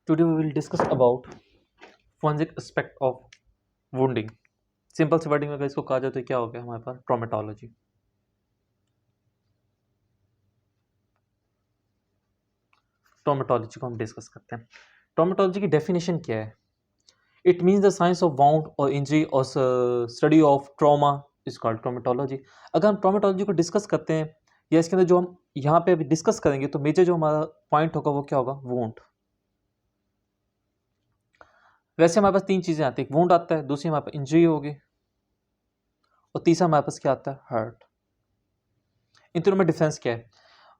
Today we will discuss about forensic aspect of wounding. Simple से wording में अगर इसको कहा जाए तो क्या हो गया हमारे पास ट्रॉमेटोलॉजी। ट्रॉमेटोलॉजी को हम डिस्कस करते हैं। ट्रॉमेटोलॉजी की डेफिनेशन क्या है? It means the science of wound और इंजरी और study of trauma is called traumatology. अगर हम ट्रॉमेटोलॉजी को डिस्कस करते हैं या इसके अंदर जो हम यहाँ पे अभी डिस्कस करेंगे तो मेजर जो हमारा पॉइंट होगा वो क्या होगा? वुंड। वैसे हमारे पास तीन चीजें आती है, वुंड आता है, दूसरी हमारे पास इंजरी होगी और तीसरा हमारे पास क्या आता है? हर्ट। इन तीनों में डिफरेंस क्या है?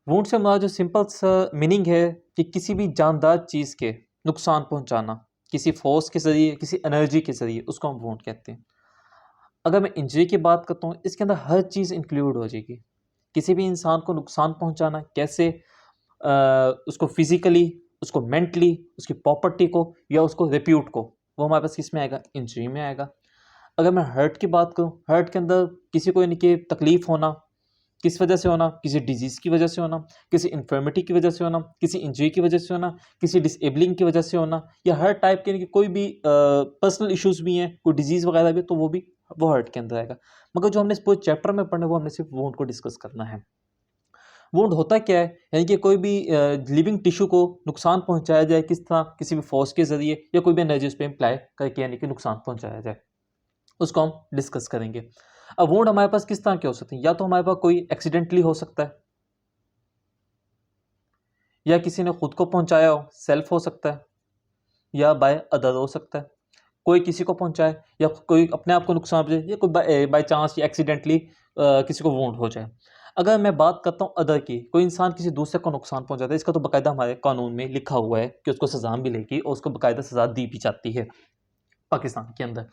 वुंड से हमारा जो सिंपल सा मीनिंग है कि किसी भी जानदार चीज के नुकसान पहुंचाना, किसी फोर्स के जरिए, किसी एनर्जी के जरिए, उसको हम वुंड कहते हैं। अगर मैं इंजरी की बात करता हूँ, इसके अंदर हर चीज इंक्लूड हो जाएगी। किसी भी इंसान को नुकसान पहुंचाना, कैसे उसको फिजिकली, उसको मेंटली, उसकी प्रॉपर्टी को या उसको रेप्यूट को, वो हमारे पास किस में आएगा? इंजरी में आएगा। अगर मैं हर्ट की बात करूं, हर्ट के अंदर किसी को यानी कि तकलीफ होना, किस वजह से होना? किसी डिजीज की वजह से होना, किसी इन्फर्मिटी की वजह से होना, किसी इंजरी की वजह से होना, किसी डिसेबलिंग की वजह से होना, या हर टाइप के यानी कि कोई भी पर्सनल इश्यूज भी हैं, कोई डिजीज वगैरह भी, तो वो भी वो हर्ट के अंदर आएगा। मगर जो हमने इस पूरे चैप्टर में पढ़ना है वो हमने सिर्फ वुंड को डिस्कस करना है। वुंड होता क्या है? यानी कि कोई भी लिविंग टिश्यू को नुकसान पहुंचाया जाए, किस तरह? किसी भी फोर्स के जरिए या कोई भी एनर्जी उस पर इम्प्लाई करके यानी कि नुकसान पहुंचाया जाए, उसको हम डिस्कस करेंगे। अब वुंड हमारे पास किस तरह के हो सकते हैं? या तो हमारे पास कोई एक्सीडेंटली हो सकता है, या किसी ने खुद को पहुंचाया हो, सेल्फ हो सकता है, या बाय अदर हो सकता है। कोई किसी को पहुंचाए या कोई अपने आप को नुकसान पहुंचाए, या कोई बाय चांस या एक्सीडेंटली किसी को वुंड हो जाए। अगर मैं बात करता हूं अदर की, कोई इंसान किसी दूसरे को नुकसान पहुंचाता है, इसका तो बाकायदा हमारे कानून में लिखा हुआ है कि उसको सजा मिलेगी और उसको बाकायदा सजा दी भी जाती है पाकिस्तान के अंदर।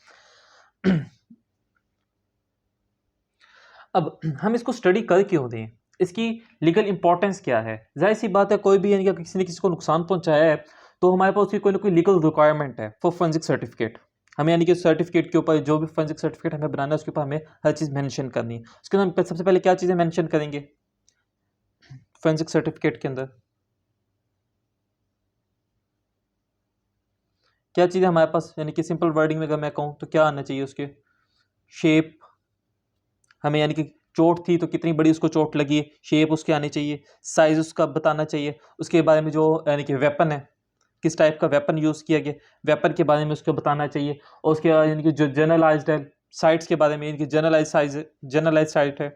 अब हम इसको स्टडी कर क्यों दें? इसकी लीगल इंपॉर्टेंस क्या है? जाहिर सी बात है, कोई भी यानी कि किसी ने किसी को नुकसान पहुंचाया है तो हमारे पास उसकी कोई ना कोई लीगल रिक्वायरमेंट है फॉर फोरेंसिक सर्टिफिकेट। हमें यानी कि सर्टिफिकेट के ऊपर, जो भी फोरेंसिक सर्टिफिकेट हमें बनाना है उसके ऊपर हमें हर चीज़ मेंशन करनी है। उसके अंदर सबसे पहले क्या चीज़ें मेंशन करेंगे फोरेंसिक सर्टिफिकेट के अंदर? क्या चीज़ें हमारे पास, यानी कि सिंपल वर्डिंग में अगर मैं कहूँ तो क्या आना चाहिए उसके? शेप, हमें यानी कि चोट थी तो कितनी बड़ी उसको चोट लगी है, शेप उसकी आनी चाहिए, साइज उसका बताना चाहिए, उसके बारे में जो यानी कि वेपन है, किस टाइप का वेपन यूज़ किया गया, वेपन के बारे में उसको बताना चाहिए। और उसके बाद यानी कि जो जनरलाइज्ड है, साइट्स के बारे में, यानी कि जनरलाइज साइज है, जनरलाइज साइट है,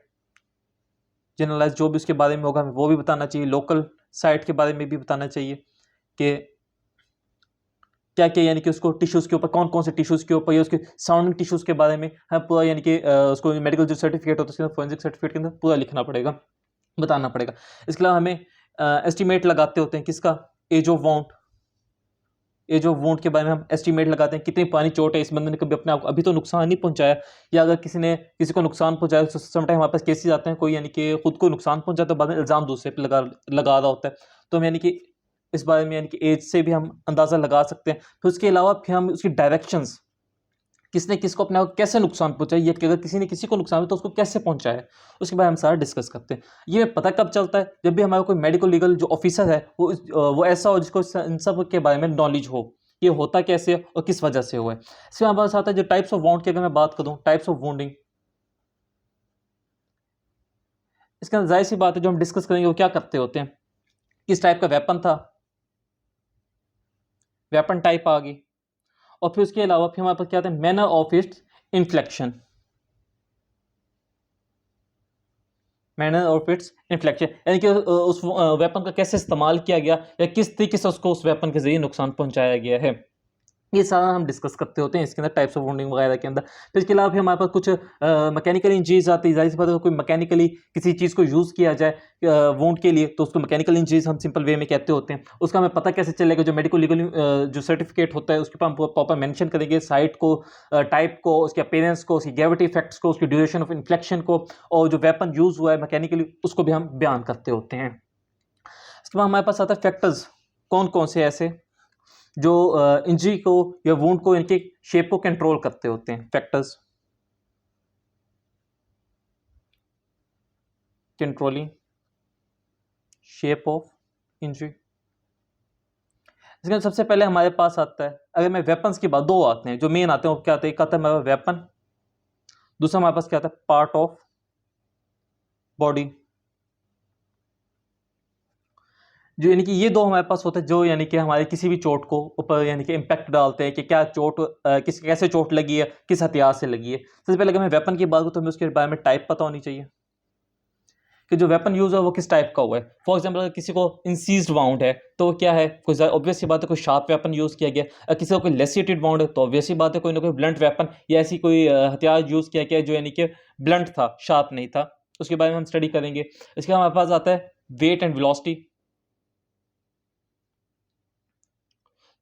जनरलाइज जो भी उसके बारे में होगा हमें वो भी बताना चाहिए। लोकल साइट के बारे में भी बताना चाहिए कि क्या क्या, यानी कि उसको टिश्यूज़ के ऊपर, कौन कौन से टिश्यूज़ के ऊपर, या उसके सराउंडिंग टिश्यूज़ के बारे में हमें पूरा, यानी कि उसको मेडिकल जो सर्टिफिकेट होता है उसके अंदर, फोरेंसिक सर्टिफिकेट के अंदर पूरा लिखना पड़ेगा, बताना पड़ेगा। इसके अलावा हमें एस्टिमेट लगाते होते हैं किसका? Edge of wound. Edge of wound के बारे में हम एस्टिमेट लगाते हैं, कितनी पुरानी चोट है, इस बंदे ने कभी अपने आप को अभी तो नुकसान नहीं पहुंचाया, या अगर किसी ने किसी को नुकसान पहुंचाया तो समटाइम हमारे पास केसेस आते हैं, कोई यानी कि खुद को नुकसान पहुंचाता है, बाद में इल्ज़ाम दूसरे पे लगा रहा होता है। तो हम यानी कि इस बारे में यानी कि एज से भी हम अंदाज़ा लगा सकते हैं। फिर उसके अलावा फिर हम उसकी डायरेक्शंस, किसने किसको अपने आप को कैसे नुकसान पहुंचाया, या कि अगर किसी ने किसी को नुकसान हुआ तो उसको कैसे पहुंचाया, उसके बारे में हम सारा डिस्कस करते हैं। ये पता कब चलता है? जब भी हमारा कोई मेडिकल लीगल जो ऑफिसर है वो ऐसा हो जिसको इन सब के बारे में नॉलेज हो, ये होता कैसे है और किस वजह से हुआ है। इसके हमारे पास आता है जो टाइप्स ऑफ वाउंड की, अगर मैं बात करूँ टाइप्स ऑफ वुंडिंग, इसके अंदर जाहिर सी बात है जो हम डिस्कस करेंगे वो क्या करते होते हैं, किस टाइप का वेपन था, वेपन टाइप आ गई, और फिर उसके अलावा फिर हमारे पास क्या आता है? Manner of its inflection, manner of its inflection, यानी कि उस वेपन का कैसे इस्तेमाल किया गया या किस तरीके से उसको उस वेपन के जरिए नुकसान पहुंचाया गया है, ये सारा हम डिस्कस करते होते हैं इसके अंदर, टाइप्स ऑफ वुंडिंग वगैरह के अंदर। फिर इसके अलावा फिर हमारे पास कुछ मैकेनिकल इंजरीज आती है। जाहिर सी बात है, कोई मैकेनिकली किसी चीज़ को यूज़ किया जाए वुंड के लिए तो उसको मैकेनिकल इंजरीज हम सिंपल वे में कहते होते हैं। उसका हमें पता कैसे चलेगा? जो मेडिकल लीगल जो सर्टिफिकेट होता है उसके ऊपर हम प्रॉपर मेंशन करेंगे साइट को, टाइप को, उसके अपीयरेंस को, उसकी ग्रेविटी इफेक्ट्स को, उसकी ड्यूरेशन ऑफ इन्फ्लेक्शन को, और जो वेपन यूज़ हुआ है मैकेनिकली उसको भी हम बयान करते होते हैं। इसके बाद हमारे पास आता है फैक्टर्स, कौन कौन से ऐसे जो इंजरी को या वुंड को, इनके शेप को कंट्रोल करते होते हैं। Factors controlling shape of injury. इसके अंदर सबसे पहले हमारे पास आता है, अगर मैं वेपन्स की बात, दो आते हैं जो मेन आते हैं, वो क्या आते हैं, एक आता है हमारे वेपन, दूसरा हमारे पास क्या आता है, पार्ट ऑफ बॉडी। जो यानी कि ये दो हमारे पास होते हैं जो यानी कि हमारे किसी भी चोट को ऊपर यानी कि इम्पैक्ट डालते हैं कि क्या चोट किस कैसे चोट लगी है, किस हथियार से लगी है। सबसे पहले अगर मैं वेपन की बात करूँ तो हमें उसके बारे में टाइप पता होनी चाहिए कि जो वेपन यूज है वो किस टाइप का हुआ है। फॉर एग्जाम्पल अगर किसी को इंसीज्ड वाउंड है तो वो क्या है, कोई ऑब्वियस सी बात है कोई शार्प वेपन यूज किया गया। अगर किसी को कोई लेसिएटेड वाउंड है तो ऑब्वियस सी बात है कोई ना कोई ब्लंट वेपन या ऐसी कोई हथियार यूज किया गया जो यानी कि ब्लंट था, शार्प नहीं था। उसके बारे में हम स्टडी करेंगे। इसके हमारे पास आता है weight and velocity.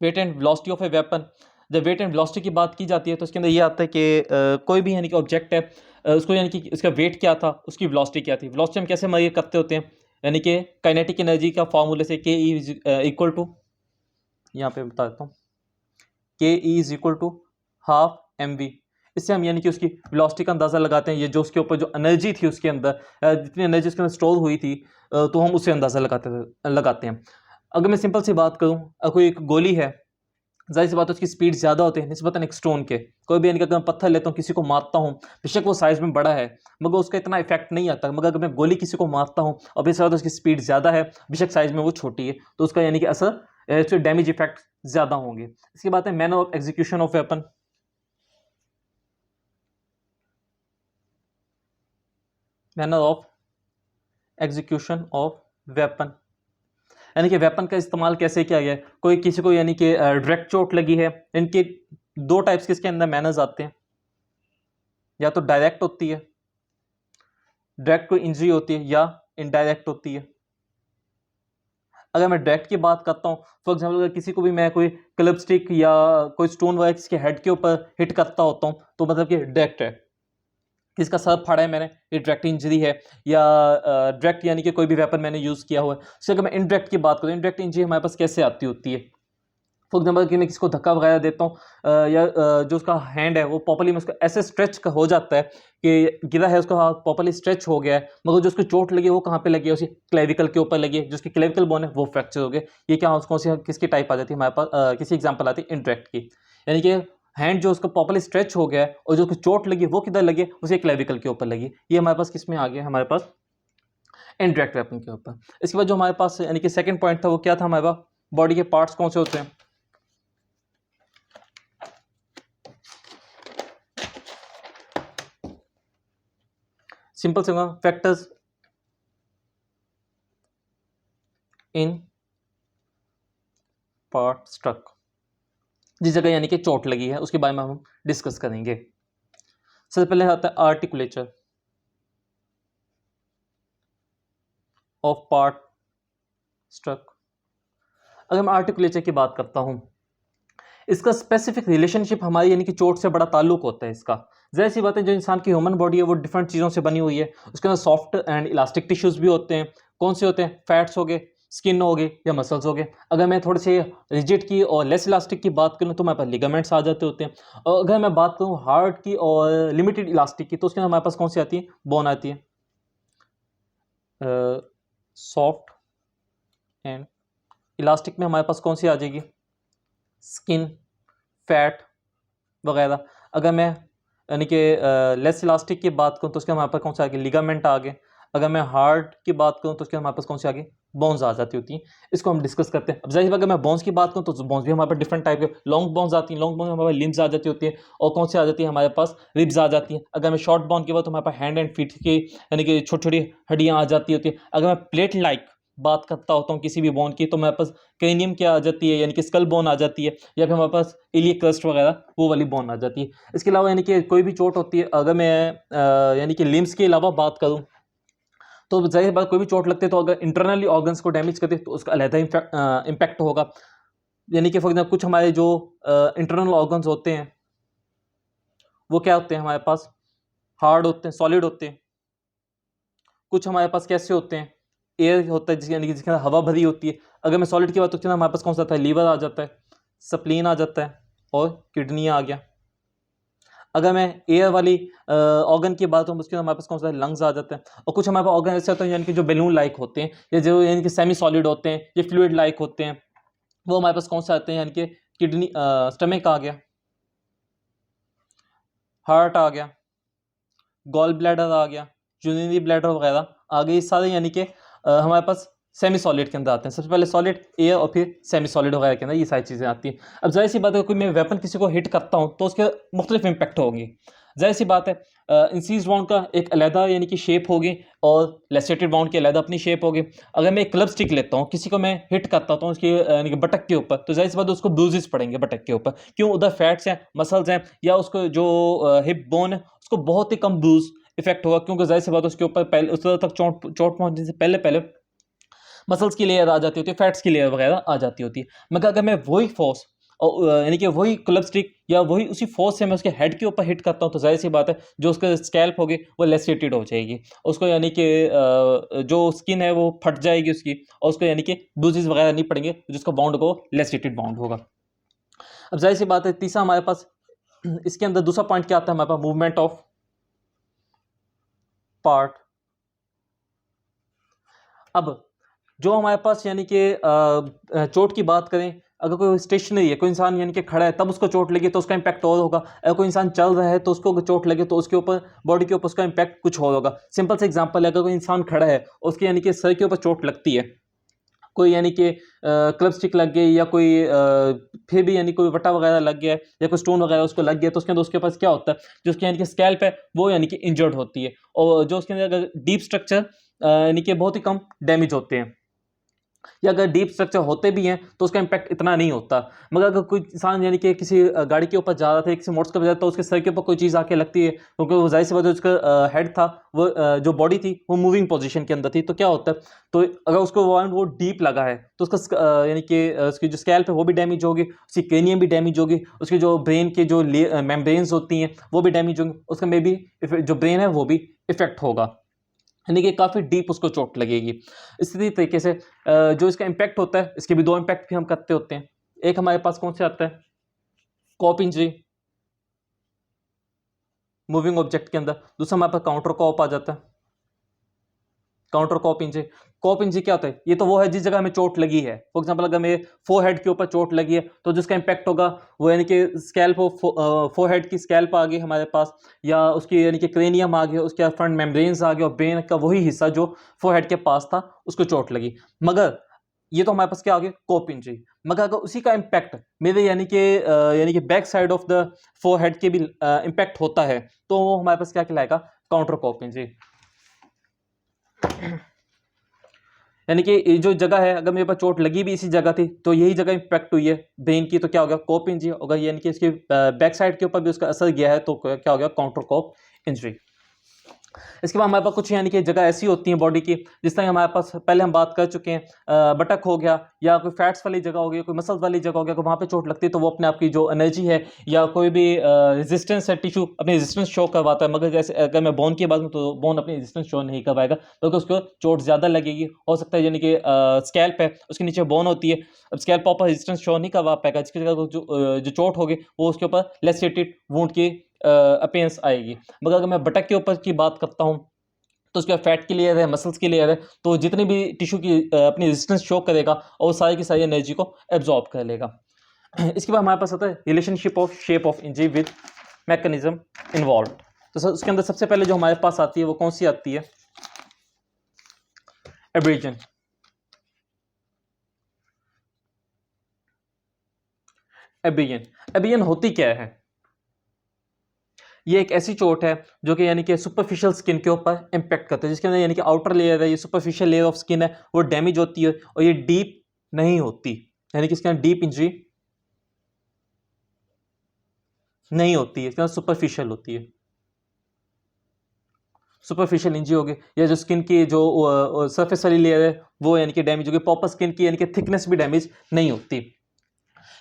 Weight and velocity of a weapon. जब वेट एंड वेलोसिटी की बात की जाती है तो उसके अंदर ये आता है कि कोई भी यानी कि ऑब्जेक्ट है, उसको यानी कि उसका वेट क्या था, उसकी वेलोसिटी क्या थी। वेलोसिटी हम कैसे मेजर करते होते हैं, यानी कि काइनेटिक एनर्जी का फॉर्मूले से के ई इक्वल टू, यहाँ पे बता देता हूँ, K E is equal to half M V. इससे हम यानी कि उसकी वेलोसिटी का अंदाज़ा लगाते हैं, ये जो उसके ऊपर जो एनर्जी थी उसके अंदर, जितनी एनर्जी उसके अंदर स्टोर हुई थी, तो हम उससे अंदाज़ा लगाते हैं। अगर मैं सिंपल सी बात करूँ, कोई एक गोली है, जाहिर सी बात है उसकी स्पीड ज़्यादा होती है निस्बतन एक स्टोन के। कोई भी यानी कि अगर मैं पत्थर लेता हूँ किसी को मारता हूँ, बेशक वो साइज़ में बड़ा है मगर उसका इतना इफेक्ट नहीं आता। मगर अगर मैं गोली किसी को मारता हूँ और बेशक उसकी स्पीड ज़्यादा है, बेशक साइज़ में वो छोटी है, तो उसका यानी कि असर डैमेज इफेक्ट ज़्यादा होंगे। इसके बाद है manner of execution of weapon. Manner of execution of weapon यानी कि वेपन का इस्तेमाल कैसे किया गया है। कोई किसी को यानी कि डायरेक्ट चोट लगी है, इनके दो टाइप्स के इसके अंदर मैनर्स आते हैं, या तो डायरेक्ट होती है, डायरेक्ट कोई इंजरी होती है, या इनडायरेक्ट होती है। अगर मैं डायरेक्ट की बात करता हूँ, फॉर एग्जाम्पल अगर किसी को भी मैं कोई क्लब स्टिक या कोई स्टोन वगैरह किसके हेड के ऊपर हिट करता होता हूँ तो मतलब कि डायरेक्ट है, किसका सर फाड़ा है मैंने, ये डायरेक्ट इंजरी है। या डायरेक्ट यानी कि कोई भी वेपन मैंने यूज़ किया हुआ है। उससे अगर मैं इनडायरेक्ट की बात करूँ, इनडायरेक्ट इंजरी हमारे पास कैसे आती होती है। फॉर एग्जाम्पल कि मैं किसी को धक्का वगैरह देता हूँ, या जो उसका हैंड है वो प्रॉपर्ली में उसका ऐसे स्ट्रेच हो जाता है कि गिरा है, उसका हाथ प्रॉपर्ली स्ट्रेच हो गया है, मगर जो उसको चोट लगी है वो कहाँ पे लगी है, उसकी क्लेविकल के ऊपर लगी है, जो उसकी क्लेविकल बोन है वो फ्रैक्चर हो गया। ये क्या उसको किसकी टाइप आ जाती है हमारे पास, किसी एग्जाम्पल आती है इनडायरेक्ट की। यानी कि हैंड जो उसका प्रॉपर्ली स्ट्रेच हो गया है और जो उसको चोट लगी है वो किधर लगी है, उसे क्लेविकल के ऊपर लगी। ये हमारे पास किस में आ गया, हमारे पास इनडायरेक्ट वेपन के ऊपर। इसके बाद जो हमारे पास यानी कि सेकंड पॉइंट था वो क्या था, हमारे पास बॉडी के पार्ट्स कौन से होते हैं। सिंपल से फैक्टर्स इन पार्ट स्ट्रक, जिस जगह यानी कि चोट लगी है उसके बारे में हम डिस्कस करेंगे। सबसे पहले आता है आर्टिकुलेचर ऑफ पार्ट स्ट्रक। अगर मैं आर्टिकुलेचर की बात करता हूं, इसका स्पेसिफिक रिलेशनशिप हमारी यानी कि चोट से बड़ा ताल्लुक होता है इसका। जाहिर सी बात है जो इंसान की ह्यूमन बॉडी है वो डिफरेंट चीज़ों से बनी हुई है, उसके अंदर सॉफ्ट एंड इलास्टिक टिश्यूज भी होते हैं। कौन से होते हैं, फैट्स हो गए, स्किन हो गए, या मसल्स हो गए। अगर मैं थोड़े से रिजिड की और लेस इलास्टिक की बात करूँ तो हमारे पास लिगामेंट्स आ जाते होते हैं। और अगर मैं बात करूँ हार्ड की और लिमिटेड इलास्टिक की तो उसके अंदर हमारे पास कौन सी आती है, बोन आती है। सॉफ्ट एंड इलास्टिक में हमारे पास कौन सी आ जाएगी, स्किन, फैट वगैरह। अगर मैं यानी कि लेस इलास्टिक की बात करूँ तो उसके हमारे पास कौन से आ गए, लिगामेंट आ गए। अगर मैं हार्ड की बात करूँ तो उसके हमारे पास कौन से आ गए, बोन्स आ जाती होती हैं। इसको हम डिस्कस करते हैं। अब जाहिर अगर मैं बोन्स की बात करूँ तो बोन्स भी हमारे पास डिफरेंट टाइप के, लॉन्ग बोन्स आती हैं, लॉन्ग बोन हमारे पास लिम्स आ जाती होती है, और कौन सी आ जाती है हमारे पास, रिब्स आ जाती हैं। अगर मैं शॉर्ट बोन की बात तो हमारे पास हैंड एंड फीट की यानी कि छोटी छोटी हड्डियाँ आ जाती होती हैं। अगर मैं प्लेट लाइक बात करता होता हूँ किसी भी बोन की तो हमारे पास क्रेनियम क्या आ जाती है, यानी कि स्कल बोन आ जाती है, या फिर हमारे पास इलियक क्रस्ट वगैरह वो वाली बोन आ जाती है। इसके अलावा यानी कि कोई भी चोट होती है, अगर मैं यानी कि लिम्स के अलावा बात करूँ तो जाहिर बात कोई भी चोट लगती है तो अगर इंटरनली ऑर्गन्स को डैमेज करते तो उसका अलहदा इम्पैक्ट होगा। यानी कि फॉर एग्जाम्पल कुछ हमारे जो इंटरनल ऑर्गन्स होते हैं वो क्या होते हैं हमारे पास, हार्ड होते हैं, सॉलिड होते हैं। कुछ हमारे पास कैसे होते हैं, एयर होता है जिसके यानी कि जिसके अंदर हवा भरी होती है। अगर मैं सॉलिड की बात करती हूँ हमारे पास कौन सा आता है, लीवर आ जाता है, स्प्लीन आ जाता है, और किडनी आ गया। अगर मैं एयर वाली ऑर्गन की बात करूँ उसके अंदर हमारे पास कौन सा लंग्स आ जाते हैं। और कुछ हमारे पास ऑर्गन ऐसे होते हैं यानी कि जो बैलून लाइक होते हैं, या जो यानी कि सेमी सॉलिड होते हैं, ये फ्लूइड लाइक होते हैं, वो हमारे पास कौन से आते हैं, यानी कि किडनी, स्टमक आ गया, हार्ट आ गया, गॉल ब्लैडर आ गया, यूरिनरी ब्लैडर वगैरह आ गई, सारे यानी कि हमारे पास सेमी सॉलिड के अंदर आते हैं। सबसे पहले सॉलिड, एयर, और फिर सेमी सॉलिड वगैरह के अंदर ये सारी चीज़ें आती हैं। अब जाहिर सी बात है, कोई मैं वेपन किसी को हिट करता हूँ तो उसके मुख्तलिफ इम्पैक्ट होंगे। जाहिर सी बात है, इंसीज बाउंड का एक अलहदा यानी कि शेप होगी और लेसेटेड बाउंड की अलहदा अपनी शेप होगी। अगर मैं एक क्लब स्टिक लेता हूँ, किसी को मैं हिट करता हूँ उसकी यानी कि बटक के ऊपर, तो जाहिर सी बात है उसको ब्रूजेस पड़ेंगे बटक के ऊपर। क्यों? उधर फैट्स हैं, मसल्स हैं, या उसको जो हिप बोन है उसको बहुत ही कम ब्रूज इफेक्ट होगा, क्योंकि जाहिर सी बात है उसके ऊपर पहले उस तक चोट चोट पहुंचने से पहले पहले मसल्स की लेयर आ जाती होती है, फैट्स की लेयर वगैरह आ जाती होती है। मगर अगर मैं वही फोर्स और यानी कि वही क्लब स्टिक या वही उसी फोर्स से मैं उसके हेड के ऊपर हिट करता हूँ, तो जाहिर सी बात है जो उसका स्कैल्प होगी वो लेसेटेड हो जाएगी, उसको यानी कि जो स्किन है वो फट जाएगी उसकी, और उसको यानी कि ब्रूजेस वगैरह नहीं पड़ेंगे, जिसका बाउंड को लेसेटेड बाउंड होगा। अब जाहिर सी बात है, तीसरा हमारे पास इसके अंदर दूसरा पॉइंट क्या आता है हमारे पास, मूवमेंट ऑफ पार्ट। अब जो हमारे पास यानी कि चोट की बात करें, अगर कोई स्टेशनरी है, कोई इंसान यानी कि खड़ा है तब उसको चोट लगी तो उसका इम्पैक्ट और होगा। अगर कोई इंसान चल रहा है तो उसको चोट लगे तो उसके ऊपर, बॉडी के ऊपर उसका इम्पैक्ट कुछ और होगा। सिंपल सा एग्जांपल है, अगर कोई इंसान खड़ा है उसके यानी कि सर के ऊपर चोट लगती है, कोई यानी कि क्लब स्टिक लग गई, या कोई फिर भी यानी कोई वटा वगैरह लग गया है, या कोई स्टोन वगैरह उसको लग गया, तो उसके अंदर उसके पास क्या होता है, जो उसकी यानी कि स्कैल्प है वो यानी कि इंजर्ड होती है, और जो उसके अंदर अगर डीप स्ट्रक्चर यानी कि बहुत ही कम डैमेज होते हैं, या अगर डीप स्ट्रक्चर होते भी हैं तो उसका इम्पैक्ट इतना नहीं होता। मगर अगर कोई इंसान यानी कि किसी गाड़ी के ऊपर जा रहा था, किसी मोटरसाइकिल पर जा रहा था, तो उसके सर के ऊपर कोई चीज़ आके लगती है, क्योंकि वो जाहिर सी बात है उसका हेड था, वो जो बॉडी थी वो मूविंग पोजीशन के अंदर थी, तो क्या होता है, तो अगर उसको वो डीप लगा है तो उसका यानी कि उसकी जो स्कैल्प है वो भी डैमेज होगी, उसकी क्रेनियम भी डैमेज होगी, उसकी जो ब्रेन के जो मेम्ब्रेन्स होती हैं वो भी डैमेज होंगी, उसका मे भी जो ब्रेन है वो भी इफेक्ट होगा, यानी कि काफ़ी डीप उसको चोट लगेगी। इसी तरीके से जो इसका इम्पैक्ट होता है, इसके भी दो इम्पैक्ट भी हम करते होते हैं। एक हमारे पास कौन से आता है, कॉप इंजरी, मूविंग ऑब्जेक्ट के अंदर। दूसरा हमारे पास काउंटर कॉप आ जाता है, counter coup injury. Coup injury क्या होता है, ये तो वो है जिस जगह हमें चोट लगी है। फॉर एग्जांपल अगर मेरे फोरहेड के ऊपर चोट लगी है तो जिसका इम्पैक्ट होगा वो यानी कि स्कैल्प, फोरहेड की स्कैल्प आ गई हमारे पास, या उसकी यानी कि क्रेनियम आ गया, उसके फ्रंट मेम्ब्रेन्स आ गया, और ब्रेन का वही हिस्सा जो फोरहेड के पास था उसको चोट लगी। मगर ये तो हमारे पास क्या आ गया, कोप इंजरी। मगर अगर उसी का इम्पैक्ट मेरे यानी कि back side of the forehead के भी इम्पैक्ट होता है, तो वो हमारे पास क्या कहलाएगा, काउंटर कोप इंजरी। यानी कि ये जो जगह है, अगर मेरे पास चोट लगी भी इसी जगह थी तो यही जगह इम्पैक्ट हुई है ब्रेन की, तो क्या हो गया, कोप इंजरी होगा। यानी कि इसके बैक साइड के ऊपर भी उसका असर गया है, तो क्या हो गया, काउंटर कोप इंजरी। इसके बाद हमारे पास कुछ यानी कि जगह ऐसी होती है बॉडी की, जिस तरह हमारे पास पहले हम बात कर चुके हैं, बटक हो गया, या कोई फैट्स वाली जगह हो गई, कोई मसल्स वाली जगह हो गया, वहाँ पे चोट लगती है तो वो अपने आप की जो एनर्जी है या कोई भी रेजिस्टेंस है, टिश्यू अपनी रेजिस्टेंस शो करवाता है। मगर जैसे अगर मैं बोन की बात करूँ तो बोन अपनी रेजिस्टेंस शो नहीं करवाएगा, क्योंकि उसको चोट ज़्यादा लगेगी। हो सकता है यानी कि स्कैल्प है, उसके नीचे बोन होती है, अब स्कैल्प प्रॉपर रेजिस्टेंस शो नहीं करवा पाएगा, जिसकी जगह जो चोट होगी वो उसके ऊपर लेसेटेड वुंड की अपीयरेंस आएगी। मगर अगर मैं बटक के ऊपर की बात करता हूँ तो उसके बाद फैट की लेयर है, मसल्स की लेयर है, तो जितनी भी टिश्यू की अपनी रेजिस्टेंस शो करेगा और वो सारी की सारी एनर्जी को एब्जॉर्ब कर लेगा। इसके बाद हमारे पास आता है relationship of shape of injury with mechanism involve. तो सर उसके अंदर सबसे पहले जो हमारे पास आती है वो कौन सी आती है, एब्रेजन। एब्रेजन, एब्रेजन होती क्या है, ये एक ऐसी चोट है जो कि यानी कि सुपरफिशियल स्किन के ऊपर इंपैक्ट करता है, जिसके अंदर यानी कि आउटर लेयर है, ये सुपरफिशियल लेयर ऑफ स्किन है, वो डैमेज होती है और ये डीप नहीं होती, यानी कि इसके अंदर डीप इंजरी नहीं होती है, इसके अंदर सुपरफिशियल होती है। सुपरफिशियल इंजरी होगी, या जो स्किन की जो सरफेस वाली लेयर है वो यानी कि डैमेज होगी, प्रॉपर स्किन की यानी कि थिकनेस भी डैमेज नहीं होती।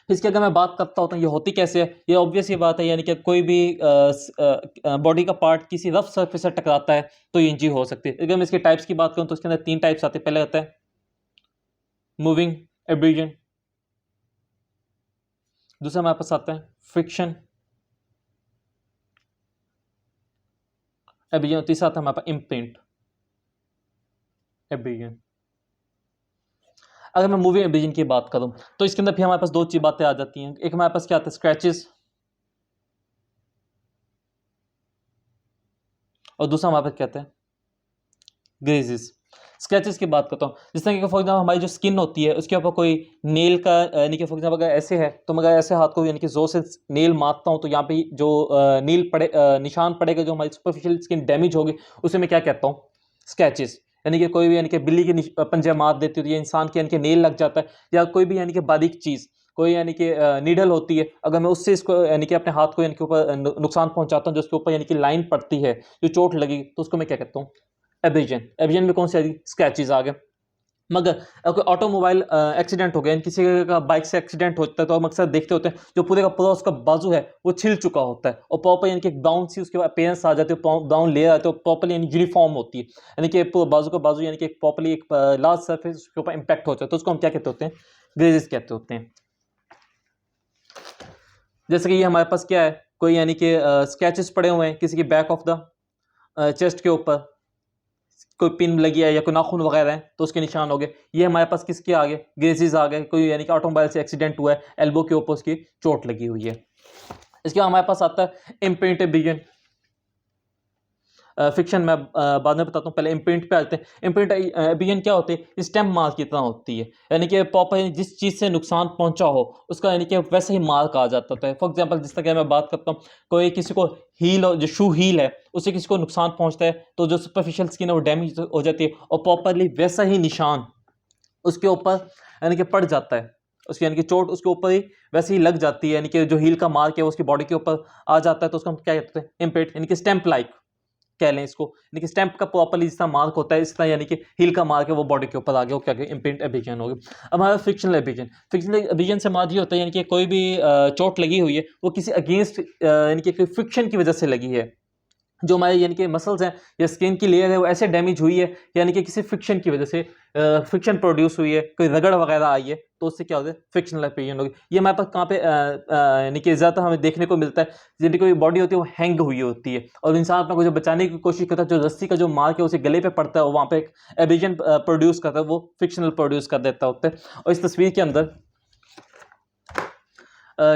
इसकी अगर मैं बात करता हूँ तो ये होती कैसे है, ये ऑब्वियस ये बात है, यानी कि कोई भी बॉडी का पार्ट किसी रफ सरफेस से टकराता है तो ये इंजरी हो सकती है। अगर मैं इसके टाइप्स की बात करूँ तो इसके अंदर 3 टाइप्स आते हैं। पहले आता है मूविंग एब्रेजन, दूसरा हमारे पास आता है फ्रिक्शन एब्रेजन, तीसरा आता है हमारे पास इम्प्रिंट एब्रेजन। अगर मैं मूवी एब्रेजन की बात करूं तो इसके अंदर भी हमारे पास दो चीज बातें आ जाती हैं। एक हमारे पास क्या आता है, स्क्रैचेस, और दूसरा हमारे पास क्या आता है, ग्रेजेस। स्क्रैचेस की बात करता हूँ, जिस तरह कि फॉर एग्जाम्पल हमारी जो स्किन होती है उसके ऊपर कोई नेल का यानी कि फॉर एग्जाम्पल अगर ऐसे है तो मैं अगर ऐसे हाथ को यानी कि जोर से नेल मारता हूँ तो यहाँ पे जो नील पड़े निशान पड़ेगा, जो हमारी सुपरफिशियल स्किन डैमेज होगी, उसे मैं क्या कहता हूँ, स्क्रैचेस। यानी कि कोई भी यानी कि बिल्ली के पंजे मार देती है तो ये इंसान के यानी कि नेल लग जाता है, या कोई भी यानी कि बारीक चीज़, कोई यानी कि नीडल होती है, अगर मैं उससे इसको यानी कि अपने हाथ को यानी कि ऊपर नुकसान पहुंचाता हूँ, जो उसके ऊपर यानी कि लाइन पड़ती है, जो चोट लगी, तो उसको मैं क्या कहता हूँ, एब्रेजन। एब्रेजन में कौन सी आ गई, स्क्रैचेस आ गए। मगर अगर ऑटोमोबाइल एक्सीडेंट हो गया, किसी का बाइक से एक्सीडेंट होता है तो हम अक्सर देखते होते हैं जो पूरे का पूरा उसका बाजू है वो छिल चुका होता है, और प्रॉपर यानी कि एक ब्राउन सी उसके अपीयरेंस आ जाती है, ब्राउन लेयर आती है, प्रॉपरली यानी यूनिफॉर्म होती है, यानी कि पूरा बाजू का बाजू यानी कि प्रॉपरली एक लार्ज सरफेस उसके ऊपर इंपैक्ट होता है, तो उसको हम क्या कहते होते हैं, ग्रेजेस कहते होते हैं। जैसे कि ये हमारे पास क्या है, कोई यानी कि स्केचेस पड़े हुए हैं किसी की बैक ऑफ द चेस्ट के ऊपर, कोई पिन लगी है या कोई नाखून वगैरह है तो उसके निशान हो गए। ये हमारे पास किसके आ गए, ग्रेजेस आ गए, कोई यानी कि ऑटोमोबाइल से एक्सीडेंट हुआ है, एल्बो के ऊपर उसकी चोट लगी हुई है। इसके बाद हमारे पास आता है इम्प्रिंट एब्रेजन। फिक्शन में बाद में बताता हूँ, पहले इम्प्रिंट पे आते हैं। इम्प्रिंट एब्रेजन क्या होती है, स्टैम्प मार्क की तरह होती है, यानी कि प्रॉपर जिस चीज़ से नुकसान पहुंचा हो उसका यानी कि वैसे ही मार्क आ जाता है। फॉर एग्जांपल जिस तरह मैं बात करता हूँ, कोई किसी को हील, जो शू हील है उससे किसी को नुकसान पहुंचता है तो जो सुपरफिशियल स्किन है वो डैमेज हो जाती है, और प्रॉपरली वैसा ही निशान उसके ऊपर यानी कि पड़ जाता है, उसकी यानी कि चोट उसके ऊपर ही वैसे ही लग जाती है, यानी कि जो हील का मार्क है वो उसकी बॉडी के ऊपर आ जाता है, तो उसको हम क्या कहते हैं, इम्प्रिंट, यानी कि स्टैंप लाइक कह लें इसको, यानी कि स्टैंप का प्रॉपरली जितना मार्क होता है इस तरह यानी कि हील का मार्क है वो बॉडी के ऊपर आ गया, वो क्या इम्प्रिंट एब्रेजन हो गया। अब हमारा फ्रिक्शनल एब्रेजन। फ्रिक्शनल एब्रेजन से मार्क ये होता है यानी कि कोई भी चोट लगी हुई है वो किसी अगेंस्ट यानी कि फ्रिक्शन की वजह से लगी है, जो हमारे यानी कि मसल्स हैं या स्किन की लेयर है वो ऐसे डैमेज हुई है यानी कि किसी फ्रिक्शन की वजह से, फ्रिक्शन प्रोड्यूस हुई है, कोई रगड़ वगैरह आई है, तो उससे क्या होता है, फ्रिक्शनल एब्रेजन होगी। ये हमारे पास कहाँ पे यानी कि ज़्यादा हमें देखने को मिलता है, यानी कोई बॉडी होती है वो हैंग हुई होती है और इंसान अपने को जो बचाने की कोशिश करता है, जो रस्सी का जो मार्क है उसे गले पे पड़ता है और वहाँ पे एक एब्रेजन प्रोड्यूस करता है, वो फ्रिक्शनल प्रोड्यूस कर देता होता है। और इस तस्वीर के अंदर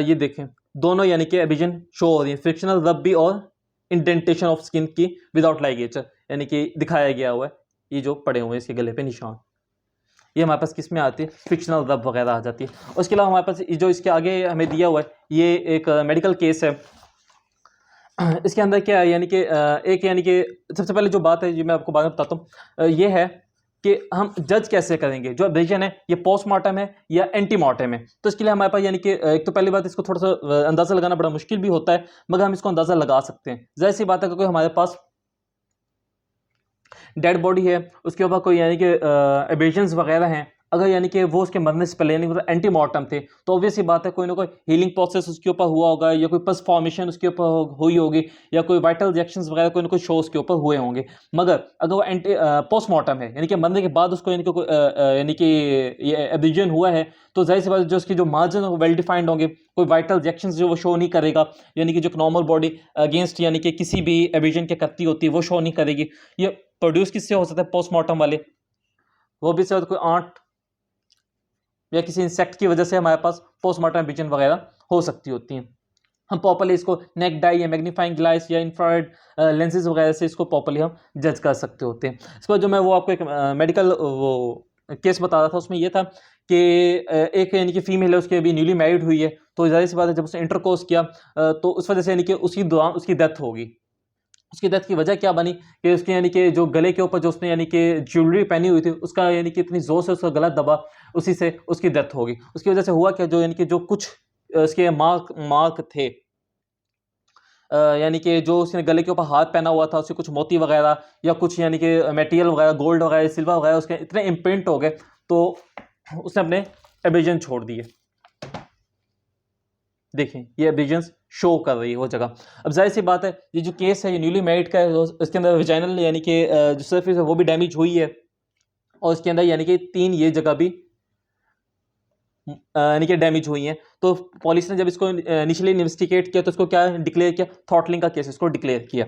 ये देखें, दोनों यानी कि एब्रेजन शो हो रही है, फ्रिक्शनल रब भी और इंडेंटेशन ऑफ स्किन की विदाउट लाइगेचर, यानी कि दिखाया गया हुआ है, ये जो पड़े हुए हैं इसके गले पे निशान, ये हमारे पास किस में आती है, फ्रिक्शनल रब वगैरह आ जाती है। और इसके अलावा हमारे पास जो इसके आगे हमें दिया हुआ है ये एक मेडिकल केस है। इसके अंदर क्या है, यानी कि एक यानी कि सबसे पहले जो बात है ये मैं आपको बाद में बताता हूँ, ये है कि हम जज कैसे करेंगे जो एब्रेजन है, ये पोस्टमार्टम है या एंटीमार्टम है। तो इसके लिए हमारे पास यानी कि एक तो पहली बात, इसको थोड़ा सा अंदाजा लगाना बड़ा मुश्किल भी होता है, मगर हम इसको अंदाजा लगा सकते हैं। जाहिर सी बात है, क्योंकि हमारे पास डेड बॉडी है, उसके ऊपर कोई यानी कि एब्रेजन्स वगैरह हैं, अगर यानी कि वो उसके मरने से पहले यानी कि एंटी मॉर्टम थे तो ऑब्वियस सी बात है कोई ना कोई हीलिंग प्रोसेस उसके ऊपर हुआ होगा, या कोई पस फॉर्मेशन उसके ऊपर हुई होगी, या कोई वाइटल रिएक्शंस वगैरह कोई ना कोई शो उसके ऊपर हुए होंगे। मगर अगर वो एंटी पोस्टमार्टम है यानी कि मरने के बाद उसको यानी कि यानी कि ये एब्रेजन हुआ है, तो जाहिर सी बात है जो उसकी जो मार्जिन है वो वेल डिफाइंड होंगे, कोई वाइटल रिएक्शंस जो वो शो नहीं करेगा, यानी कि जो नॉर्मल बॉडी अगेंस्ट यानी कि किसी भी एब्रेजन के करती होती है वो शो नहीं करेगी। ये प्रोड्यूस किससे हो सकता है, पोस्टमार्टम वाले, वो भी से कोई आंट या किसी इंसेक्ट की वजह से हमारे पास पोस्टमार्टम एब्रेजन वगैरह हो सकती होती हैं। हम प्रॉपरली इसको नेक डाई या मैग्नीफाइंग ग्लास या इंफ्रारेड लेंसेज वगैरह से इसको प्रॉपरली हम जज कर सकते होते हैं। इसके बाद जो मैं वो आपको एक मेडिकल वो केस बता रहा था, उसमें ये था कि एक यानी कि फीमेल है, उसकी अभी न्यूली मैरिड हुई है, तो जाहिर सी बात है जब उसने इंटरकोर्स किया तो उस वजह से यानी कि उसकी दौरान उसकी डेथ होगी। उसकी डेथ की वजह क्या बनी कि उसके यानी कि जो गले के ऊपर जो उसने यानी कि ज्वेलरी पहनी हुई थी उसका यानी कि इतनी जोर से उसका गला दबा, उसी से उसकी डेथ होगी। उसकी वजह से हुआ क्या, जो यानी कि जो कुछ उसके मार्क मार्क थे, यानी कि जो उसने गले के ऊपर हाथ पहना हुआ था उसके कुछ मोती वगैरह या कुछ यानी कि मेटेरियल वगैरह, गोल्ड वगैरह, सिल्वर वगैरह उसके इतने इम्प्रिंट हो गए तो उसने अपने एब्रेजन छोड़ दिए। देखें ये एब्रेजन्स शो कर रही है वो जगह। अब जाहिर सी बात है ये जो केस है ये न्यूली मैरिड का है, इसके अंदर वेजाइनल यानी कि जो सरफेस है वो भी डैमेज हुई है, और इसके अंदर यानी कि 3 ये जगह भी यानी कि डैमेज हुई हैं। तो पुलिस ने जब इसको इनिशियली इन्वेस्टिगेट किया तो इसको क्या डिक्लेयर किया, थ्रॉटलिंग का केस इसको डिक्लेयर किया।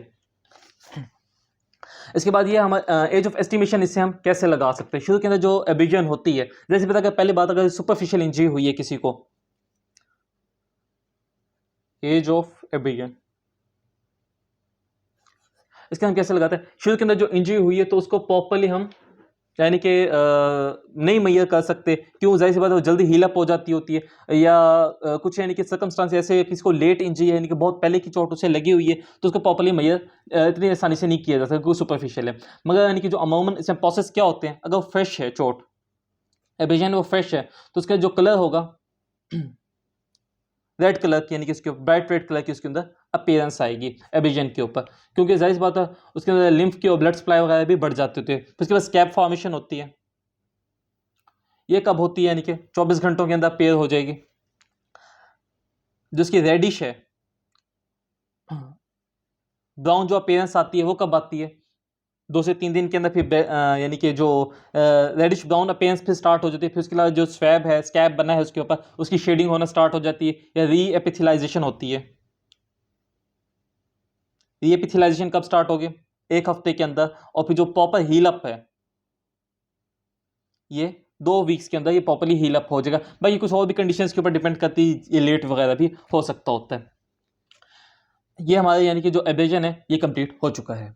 इसके बाद ये हम एज ऑफ एस्टिमेशन इससे हम कैसे लगा सकते हैं। शुरू के अंदर जो एब्रीजन होती है, जैसे पता, पहली बात अगर सुपरफिशियल इंजरी हुई है किसी को, एज ऑफ एब्रीजन, इसके हम कैसे लगाते हैं। शुरू के अंदर जो इंजरी हुई है तो उसको प्रॉपरली हम यानी कि नहीं मैयर कर सकते, क्यों, जाहिर सी बात है वो जल्दी हील अप हो जाती होती है, या कुछ यानी कि सर्कमस्टांस ऐसे, किसी को लेट इंजरी है यानी कि बहुत पहले की चोट उसे लगी हुई है, तो उसको प्रॉपरली मैयर इतनी आसानी से नहीं किया जा सकता क्योंकि सुपरफिशियल है। मगर यानी कि जो अमूमन इसमें प्रोसेस क्या होते हैं, अगर फ्रेश है चोट, एब्रेजन वो फ्रेश है, तो उसका जो कलर होगा रेड कलर की, यानी कि उसके ब्राइट रेड कलर की उसके अंदर अपीयरेंस आएगी एब्रेजन के ऊपर, क्योंकि जाहिर सी बात है उसके अंदर लिम्फ की और ब्लड सप्लाई वगैरह भी बढ़ जाते होते हैं। फिर उसके बाद स्कैब फॉर्मेशन होती है, ये कब होती है, यानी कि 24 घंटों के अंदर अपीयर हो जाएगी। जो उसकी रेडिश है ब्राउन जो अपीयरेंस आती है वो कब आती है, 2 से 3 दिन के अंदर फिर यानी कि जो रेडिश ब्राउन अपीयरेंस फिर स्टार्ट हो जाती है। फिर उसके अलावा जो स्वैब है, स्कैब बना है उसके ऊपर, उसकी शेडिंग होना स्टार्ट हो जाती है या री एपिथेलाइजेशन होती है। री एपिथेलाइजेशन कब स्टार्ट होगी, 1 हफ्ते के अंदर, और फिर जो प्रॉपर हील अप है ये 2 वीक्स के अंदर ये प्रॉपरली हील अप हो जाएगा। बाकी कुछ और भी कंडीशंस के ऊपर डिपेंड करती है, ये लेट वगैरह भी हो सकता होता है। ये हमारे यानी कि जो एब्रेजन है ये कंप्लीट हो चुका है।